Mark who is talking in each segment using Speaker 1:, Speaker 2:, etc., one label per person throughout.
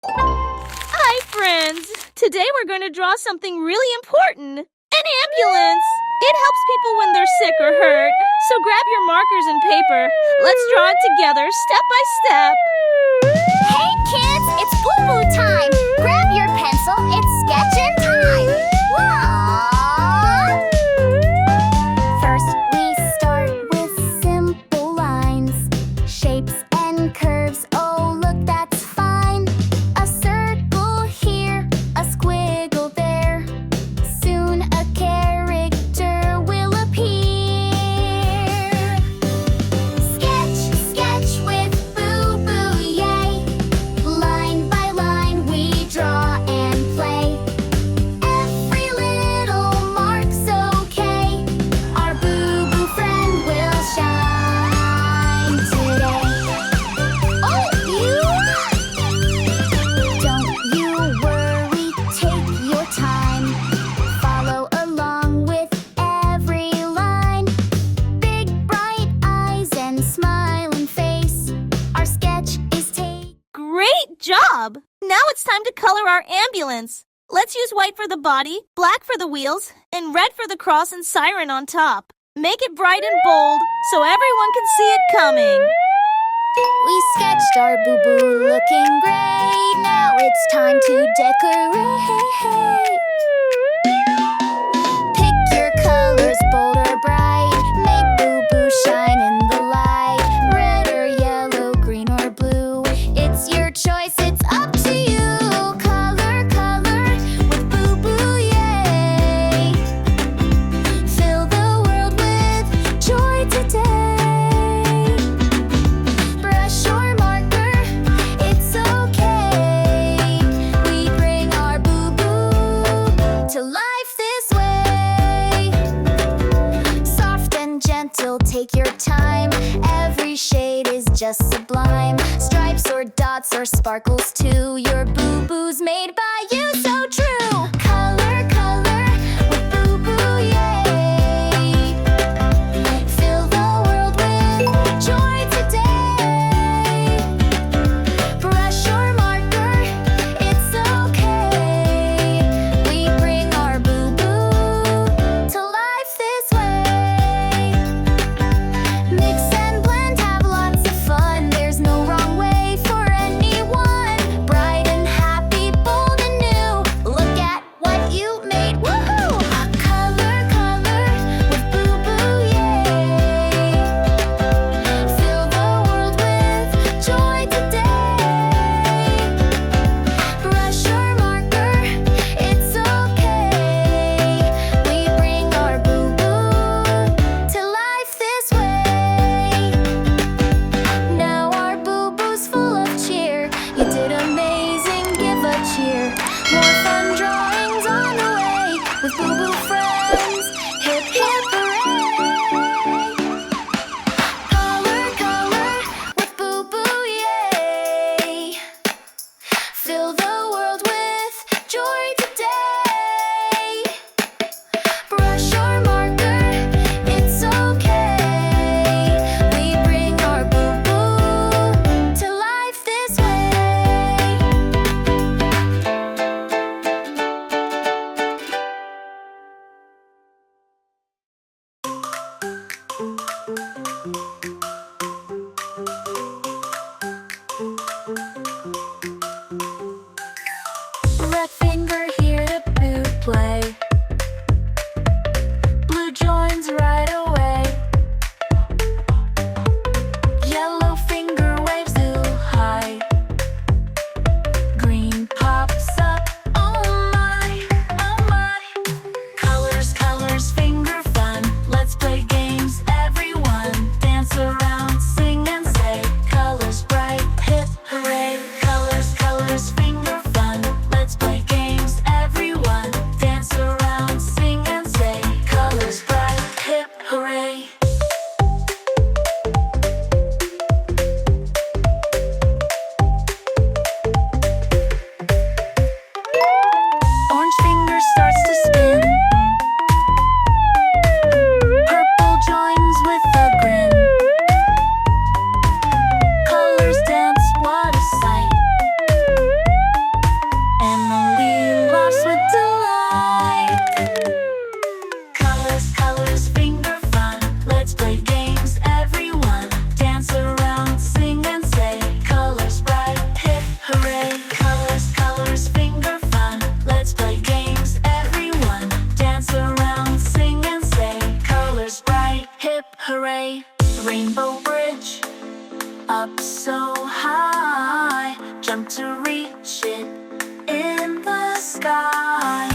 Speaker 1: Hi, friends! Today we're going to draw something really important. An ambulance! It helps people when they're sick or hurt. So grab your markers and paper. Let's draw it together, step by step.
Speaker 2: Hey kids, it's Bobo time! Grab your pencil, it's sketching time! Aww. First we start with simple lines, shapes and curves, oh look that's fine. A circle here, a squiggle there, soon a character will appear. Sketch, sketch with Boo-Boo, yay! Line by line we draw and play. Every little mark's okay. Our Boo-Boo friend will shine today. Oh, don't you worry, take your time. Follow along with every line. Big bright eyes and smiling face. Our sketch is
Speaker 1: Great job! Now it's time to color our ambulance. Let's use white for the body, black for the wheels, and red for the cross and siren on top. Make it bright and bold so everyone can see it coming.
Speaker 2: We sketched our Boo-Boo looking great. Now it's time to decorate. Pick your colors, bold or bright. Make Boo-Boo shine in the light. Red or yellow, green or blue. It's your choice, it's up to you. Color, color with Boo-Boo, yay! Fill the world with joy today. Brush or marker, it's okay. We bring our Boo-Boo to life this way. Soft and gentle, take your time. Every shade is just sublime. Stripes or dots or sparkles too. Your Boo-Boo's made by you, so true. Color, color with Boo-Boo, yay! Fill the world with joy today. Brush or marker, it's okay. We bring our Boo-Boo to life this way. Mix and blend, have lots of fun. There's no wrong way for anyone. Bright and happy, bold and new. Look at what you made, woohoo! Color, color with Boo-Boo, yay! Fill the world with joy today. Brush or marker, it's okay. We bring our Boo-Boo to life this way. Now our Boo-Boo's full of cheer. You did amazing, give a cheer. More fun drawings on the way with Boo-Boo friends. Hip, hip, hooray! Color, color with Boo-Boo, yay! Fill the world with joy today. Brush or marker, it's okay. We bring our Boo-Boo to life this way. Red finger here to Boo play. Blue joins right away. Yellow finger waves too high. Green pops up, oh my, oh my. Colors, colors, finger fun. Let's play games, everyone. Dance around, sing and say. Colors bright, hip, hooray. Colors, colors, finger fun. Let's play games, everyone. Dance around, sing and say. Colors bright, hip, hooray. Orange finger starts to spin. Purple joins with a grin. Colors dance, what a sight. shit in the sky.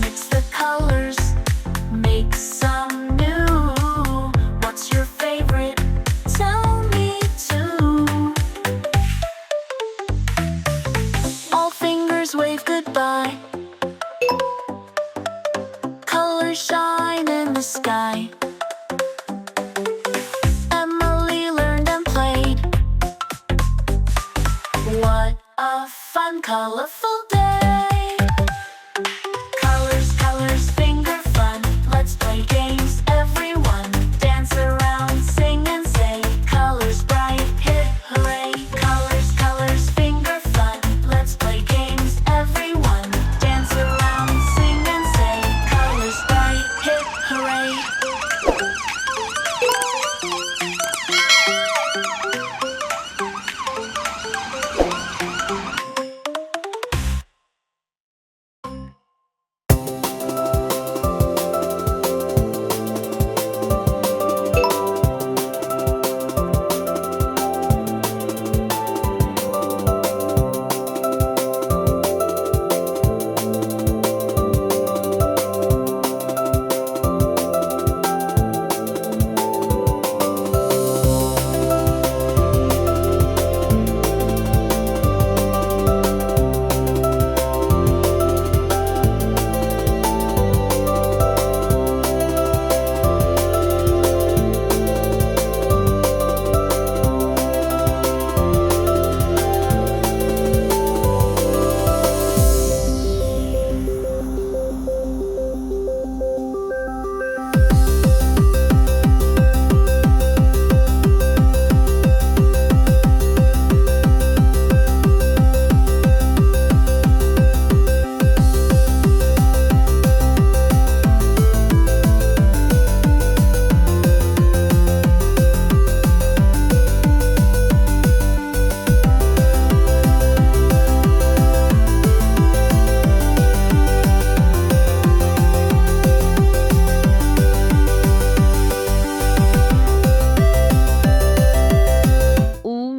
Speaker 2: Mix the colors, make some new. What's your favorite? Tell me too. All fingers wave goodbye. Colors shine in the sky. Emily learned and played. What a fun, colorful day. Colors, colors, finger fun. Let's play games, everyone. Dance around, sing and say. Colors bright, hip hooray. Colors, colors, finger fun. Let's play games, everyone. Dance around, sing and say. Colors bright, hip hooray.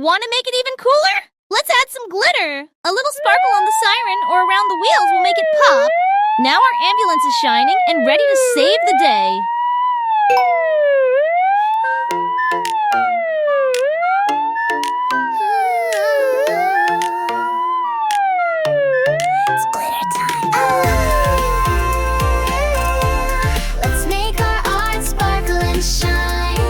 Speaker 1: Want to make it even cooler? Let's add some glitter. A little sparkle on the siren or around the wheels will make it pop. Now our ambulance is shining and ready to save the day.
Speaker 2: It's glitter time. Let's make our art sparkle and shine.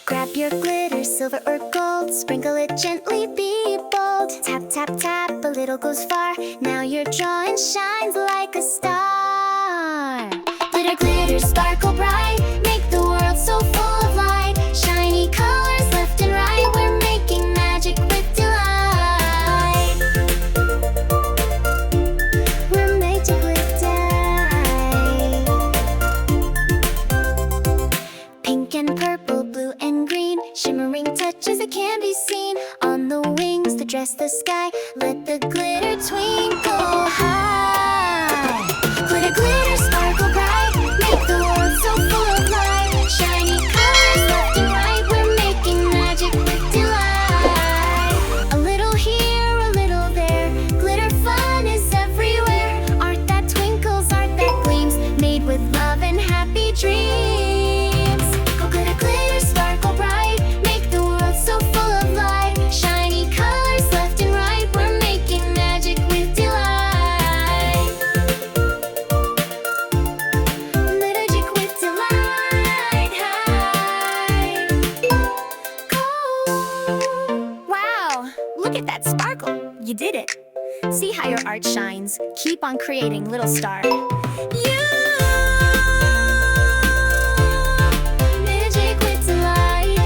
Speaker 2: Grab your glitter, silver or gold. Sprinkle it gently, be bold. Tap, tap, tap, a little goes far. Now your drawing shines like a star. Glitter, glitter, sparkle bright. Make the world so full of light. Shiny colors left and right. We're making magic with delight. We're magic with delight. Pink and purple, blue and green. Shimmering touches that can be seen. On the wings, the dress, the sky. Let the glitter twinkle high. Glitter, glitter, sparkle bright. Make the world so full of light. Shiny colors left and right. We're making magic with delight. A little here, a little there. Glitter fun is everywhere. Art that twinkles, art that gleams. Made with love and happy dreams. Go glitter, glitter, sparkle bright. Make the world so full of light. Shiny colors left and right. We're making magic with delight. Magic with delight. Go. Wow, look at that sparkle. You did it. See how your art shines. Keep on creating, little star. Magic with delight.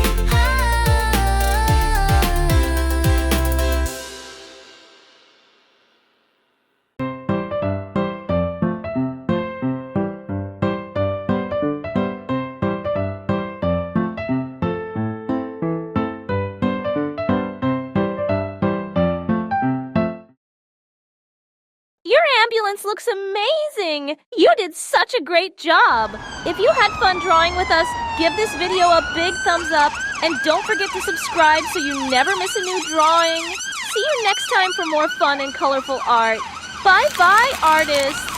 Speaker 1: Your ambulance looks amazing! You did such a great job! If you had fun drawing with us, give this video a big thumbs up And don't forget to subscribe so you never miss a new drawing. See you next time for more fun and colorful art. Bye-bye, artists!